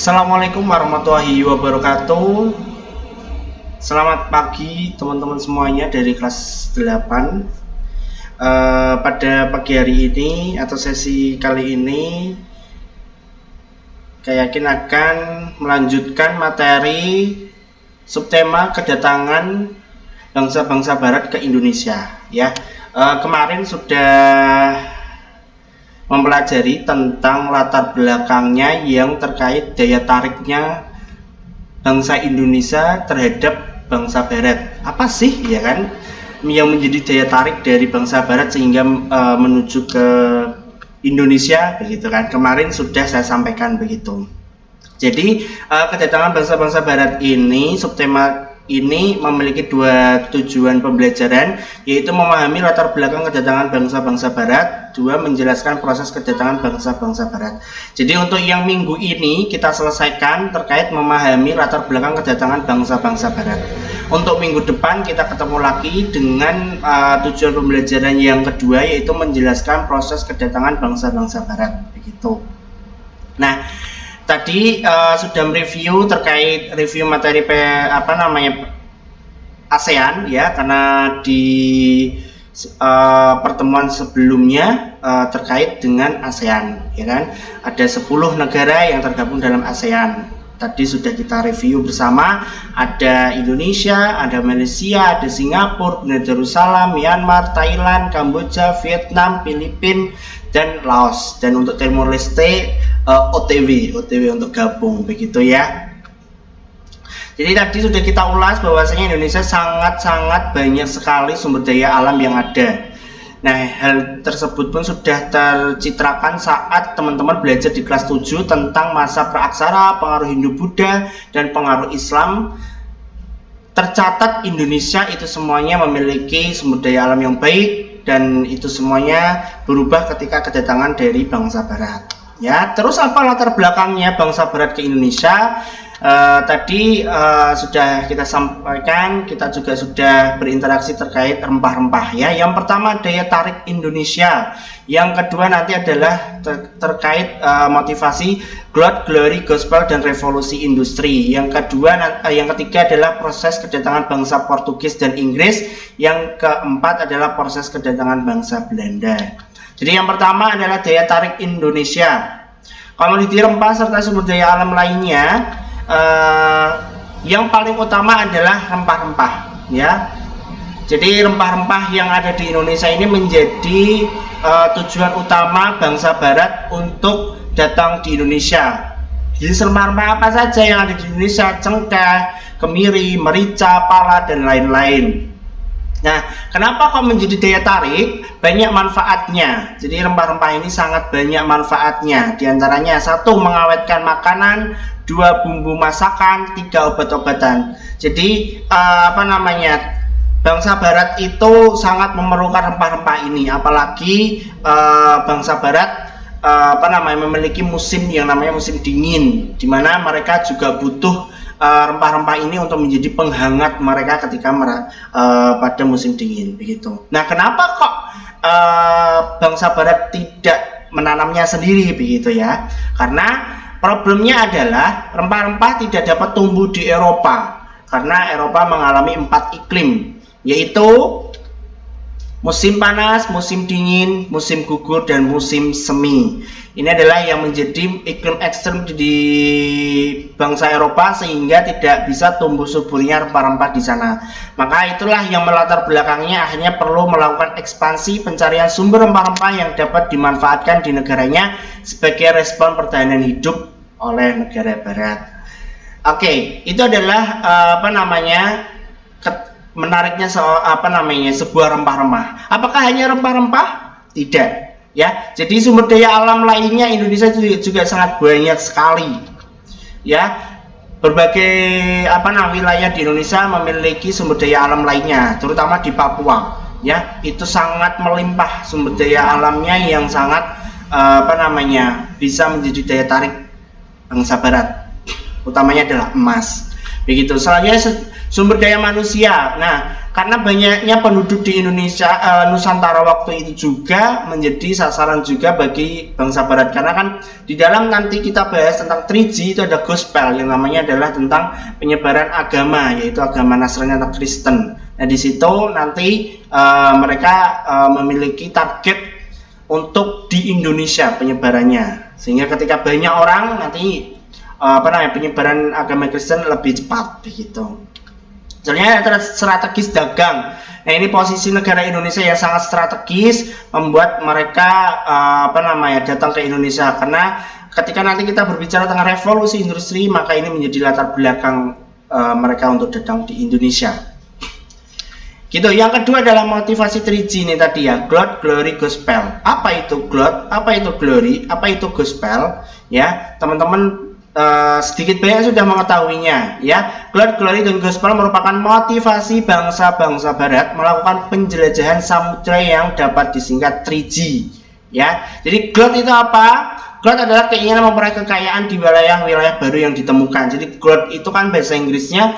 Assalamualaikum warahmatullahi wabarakatuh. Selamat pagi teman-teman semuanya dari kelas 8. Pada pagi hari ini atau sesi kali ini saya yakin akan melanjutkan materi subtema kedatangan bangsa-bangsa barat ke Indonesia ya. Kemarin sudah mempelajari tentang latar belakangnya yang terkait daya tariknya bangsa Indonesia terhadap bangsa Barat. Apa sih ya kan yang menjadi daya tarik dari bangsa Barat sehingga menuju ke Indonesia begitu kan. Kemarin sudah saya sampaikan begitu. Jadi kedatangan bangsa-bangsa Barat ini, subtema ini memiliki dua tujuan pembelajaran, yaitu memahami latar belakang kedatangan bangsa-bangsa Barat, dua menjelaskan proses kedatangan bangsa-bangsa Barat. Jadi untuk yang minggu ini kita selesaikan terkait memahami latar belakang kedatangan bangsa-bangsa Barat. Untuk minggu depan kita ketemu lagi dengan tujuan pembelajaran yang kedua, yaitu menjelaskan proses kedatangan bangsa-bangsa Barat. Begitu. Nah, tadi sudah mereview terkait review materi ASEAN ya, karena di pertemuan sebelumnya terkait dengan ASEAN ya kan, ada 10 negara yang tergabung dalam ASEAN. Tadi sudah kita review bersama, ada Indonesia, ada Malaysia, ada Singapura, Brunei Darussalam, Myanmar, Thailand, Kamboja, Vietnam, Filipina, dan Laos. Dan untuk Timor Leste OTW untuk gabung begitu ya. Jadi tadi sudah kita ulas bahwasanya Indonesia sangat banyak sekali sumber daya alam yang ada. Nah, hal tersebut pun sudah tercitrakan saat teman-teman belajar di kelas 7 tentang masa praaksara, pengaruh Hindu-Buddha, dan pengaruh Islam. Tercatat Indonesia itu semuanya memiliki sumber daya alam yang baik, dan itu semuanya berubah ketika kedatangan dari bangsa Barat. Ya, terus apa latar belakangnya bangsa Barat ke Indonesia? Tadi sudah kita sampaikan, kita juga sudah berinteraksi terkait rempah-rempah ya. Yang pertama daya tarik Indonesia, yang kedua nanti adalah terkait motivasi growth, glory, gospel, dan revolusi industri. Yang ketiga adalah proses kedatangan bangsa Portugis dan Inggris. Yang keempat adalah proses kedatangan bangsa Belanda. Jadi yang pertama adalah daya tarik Indonesia. Kalau di rempah serta sumber daya alam lainnya, yang paling utama adalah rempah-rempah ya. Jadi rempah-rempah yang ada di Indonesia ini menjadi tujuan utama bangsa Barat untuk datang di Indonesia. Jadi rempah-rempah apa saja yang ada di Indonesia? Cengkeh, kemiri, merica, pala, dan lain-lain. Nah, kenapa kok menjadi daya tarik? Banyak manfaatnya. Jadi rempah-rempah ini sangat banyak manfaatnya. Di antaranya 1. Mengawetkan makanan, 2. Bumbu masakan, 3. Obat-obatan. Jadi bangsa Barat itu sangat memerlukan rempah-rempah ini. Apalagi bangsa Barat memiliki musim yang namanya musim dingin, di mana mereka juga butuh rempah-rempah ini untuk menjadi penghangat mereka ketika pada musim dingin begitu. Nah, kenapa kok bangsa Barat tidak menanamnya sendiri begitu ya? Karena problemnya adalah rempah-rempah tidak dapat tumbuh di Eropa, karena Eropa mengalami 4 iklim, yaitu musim panas, musim dingin, musim gugur, dan musim semi. Ini adalah yang menjadi iklim ekstrem di bangsa Eropa sehingga tidak bisa tumbuh suburnya rempah-rempah di sana. Maka itulah yang melatar belakangnya akhirnya perlu melakukan ekspansi pencarian sumber rempah-rempah yang dapat dimanfaatkan di negaranya sebagai respon pertahanan hidup oleh negara Barat. Oke, itu adalah menariknya sebuah rempah-rempah. Apakah hanya rempah-rempah? Tidak. Ya, jadi sumber daya alam lainnya Indonesia juga sangat banyak sekali. Ya, berbagai wilayah di Indonesia memiliki sumber daya alam lainnya, terutama di Papua. Ya, itu sangat melimpah sumber daya alamnya yang sangat bisa menjadi daya tarik bangsa Barat. Utamanya adalah emas. Begitu. Selanjutnya sumber daya manusia. Nah, karena banyaknya penduduk di Indonesia, Nusantara waktu itu juga menjadi sasaran juga bagi bangsa Barat, karena kan di dalam nanti kita bahas tentang 3G itu ada gospel yang namanya adalah tentang penyebaran agama, yaitu agama Nasrani atau Kristen. Nah di situ nanti mereka memiliki target untuk di Indonesia penyebarannya, sehingga ketika banyak orang nanti penyebaran agama Kristen lebih cepat begitu. Soalnya strategis dagang. Nah ini posisi negara Indonesia yang sangat strategis membuat mereka datang ke Indonesia, karena ketika nanti kita berbicara tentang revolusi industri, maka ini menjadi latar belakang mereka untuk datang di Indonesia. Gitu. Yang kedua adalah motivasi 3G ini tadi ya, God, Glory, Gospel. Apa itu God? Apa itu Glory? Apa itu Gospel? Ya, teman-teman sedikit banyak sudah mengetahuinya ya. God, Glory, dan Gospel merupakan motivasi bangsa-bangsa Barat melakukan penjelajahan samudra yang dapat disingkat 3G ya. Jadi God itu apa? God adalah keinginan memperoleh kekayaan di wilayah-wilayah baru yang ditemukan. Jadi God itu kan bahasa Inggrisnya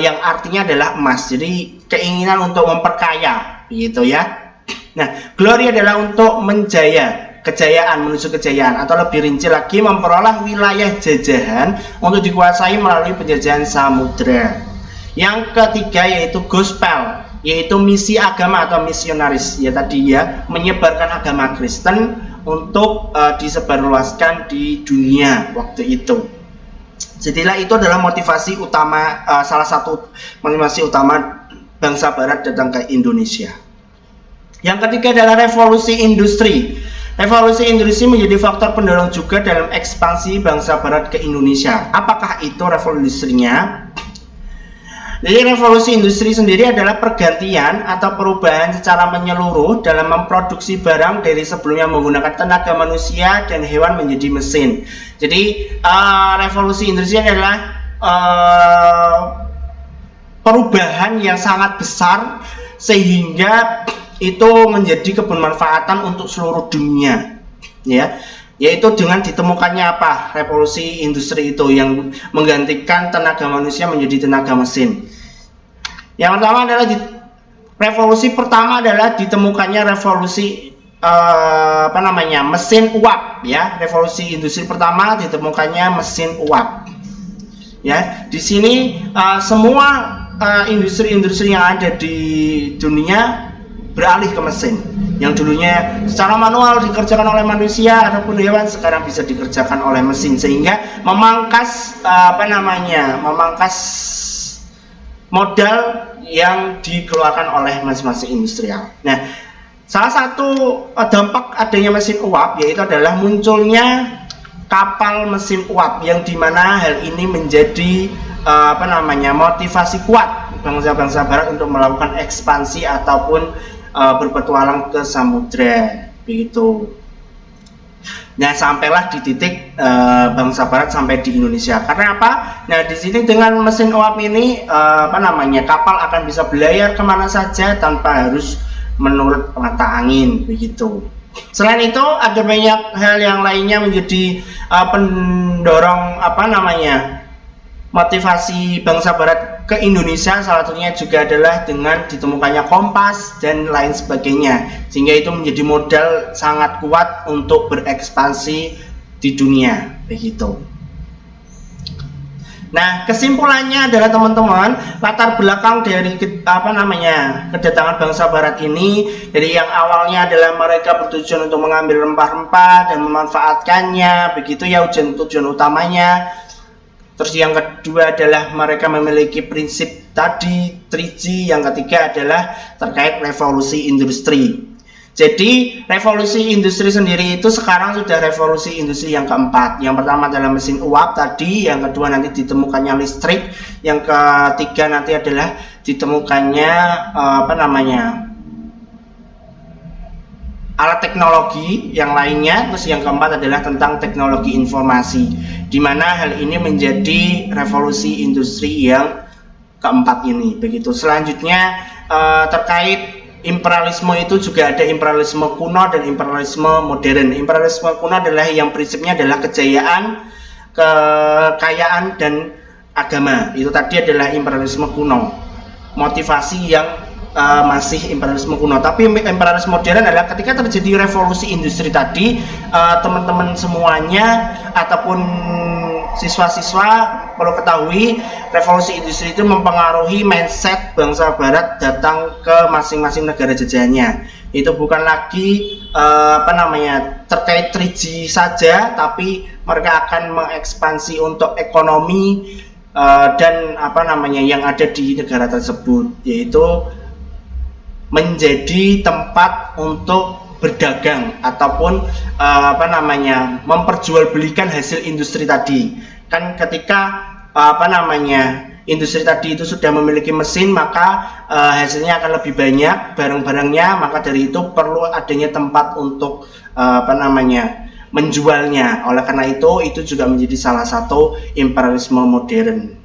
yang artinya adalah emas. Jadi keinginan untuk memperkaya gitu ya. Nah, Glory adalah untuk menjaya, kejayaan, menuju kejayaan, atau lebih rinci lagi memperoleh wilayah jajahan untuk dikuasai melalui penjajahan samudra. Yang ketiga yaitu Gospel, yaitu misi agama atau misionaris ya tadi ya, menyebarkan agama Kristen untuk disebarluaskan di dunia waktu itu. Jadilah itu adalah motivasi utama, salah satu motivasi utama bangsa Barat datang ke Indonesia. Yang ketiga adalah revolusi industri. Revolusi industri menjadi faktor pendorong juga dalam ekspansi bangsa Barat ke Indonesia. Apakah itu revolusinya? Jadi revolusi industri sendiri adalah pergantian atau perubahan secara menyeluruh dalam memproduksi barang dari sebelumnya menggunakan tenaga manusia dan hewan menjadi mesin. Jadi revolusi industri adalah perubahan yang sangat besar sehingga itu menjadi kebermanfaatan untuk seluruh dunia ya, yaitu dengan ditemukannya apa? Revolusi industri itu yang menggantikan tenaga manusia menjadi tenaga mesin. Yang pertama adalah revolusi pertama adalah ditemukannya revolusi mesin uap ya. Revolusi industri pertama ditemukannya mesin uap. Ya, di sini semua industri-industri yang ada di dunia beralih ke mesin. Yang dulunya secara manual dikerjakan oleh manusia ataupun hewan, sekarang bisa dikerjakan oleh mesin, sehingga memangkas memangkas modal yang dikeluarkan oleh masing-masing industrial. Nah, salah satu dampak adanya mesin uap yaitu adalah munculnya kapal mesin uap, yang dimana hal ini menjadi motivasi kuat bangsa-bangsa Barat untuk melakukan ekspansi ataupun berpetualang ke samudra begitu. Nah, sampailah di titik bangsa Barat sampai di Indonesia. Karena apa? Nah, di sini dengan mesin uap ini kapal akan bisa berlayar kemana saja tanpa harus menurut mata angin begitu. Selain itu ada banyak hal yang lainnya menjadi pendorong motivasi bangsa Barat ke Indonesia. Salah satunya juga adalah dengan ditemukannya kompas dan lain sebagainya, sehingga itu menjadi modal sangat kuat untuk berekspansi di dunia begitu. Nah, kesimpulannya adalah teman-teman, latar belakang dari kedatangan bangsa Barat ini, dari yang awalnya adalah mereka bertujuan untuk mengambil rempah-rempah dan memanfaatkannya begitu ya, tujuan utamanya. Terus yang kedua adalah mereka memiliki prinsip tadi 3G. Yang ketiga adalah terkait revolusi industri. Jadi revolusi industri sendiri itu sekarang sudah revolusi industri yang keempat. Yang pertama adalah mesin uap tadi, yang kedua nanti ditemukannya listrik, yang ketiga nanti adalah ditemukannya alat teknologi yang lainnya, terus yang keempat adalah tentang teknologi informasi, di mana hal ini menjadi revolusi industri yang keempat ini begitu. Selanjutnya terkait imperialisme itu juga ada imperialisme kuno dan imperialisme modern. Imperialisme kuno adalah yang prinsipnya adalah kejayaan, kekayaan dan agama. Itu tadi adalah imperialisme kuno. motivasi yang masih imperialisme kuno. Tapi imperialisme modern adalah ketika terjadi revolusi industri tadi, teman-teman semuanya ataupun siswa-siswa perlu ketahui, revolusi industri itu mempengaruhi mindset bangsa barat datang ke masing-masing negara jajahannya. Itu bukan lagi terkait 3G saja, tapi mereka akan mengekspansi untuk ekonomi dan yang ada di negara tersebut, yaitu menjadi tempat untuk berdagang ataupun memperjualbelikan hasil industri tadi. Kan ketika industri tadi itu sudah memiliki mesin, maka hasilnya akan lebih banyak barang-barangnya, maka dari itu perlu adanya tempat untuk menjualnya. Oleh karena itu juga menjadi salah satu imperialisme modern.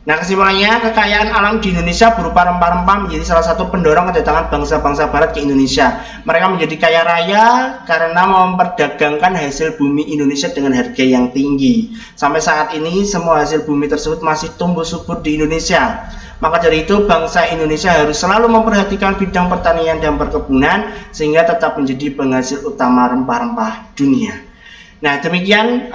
Nah, kesimpulannya, kekayaan alam di Indonesia berupa rempah-rempah menjadi salah satu pendorong kedatangan bangsa-bangsa barat ke Indonesia. Mereka menjadi kaya raya karena memperdagangkan hasil bumi Indonesia dengan harga yang tinggi. Sampai saat ini, semua hasil bumi tersebut masih tumbuh subur di Indonesia. Maka dari itu, bangsa Indonesia harus selalu memperhatikan bidang pertanian dan perkebunan sehingga tetap menjadi penghasil utama rempah-rempah dunia. Nah, demikian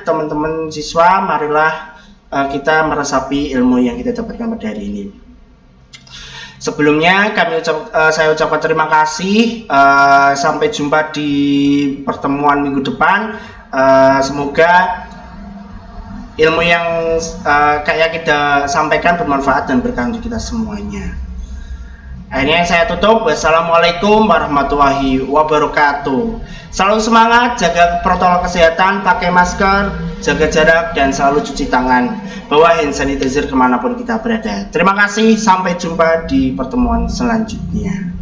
teman-teman siswa, marilah kita meresapi ilmu yang kita dapatkan pada hari ini. Sebelumnya saya ucapkan terima kasih. Sampai jumpa di pertemuan minggu depan. Semoga ilmu yang kayak kita sampaikan bermanfaat dan berkah untuk kita semuanya. Akhirnya saya tutup. Wassalamualaikum warahmatullahi wabarakatuh. Selalu semangat, jaga protokol kesehatan, pakai masker, jaga jarak, dan selalu cuci tangan. Bawa hand sanitizer kemanapun kita berada. Terima kasih, sampai jumpa di pertemuan selanjutnya.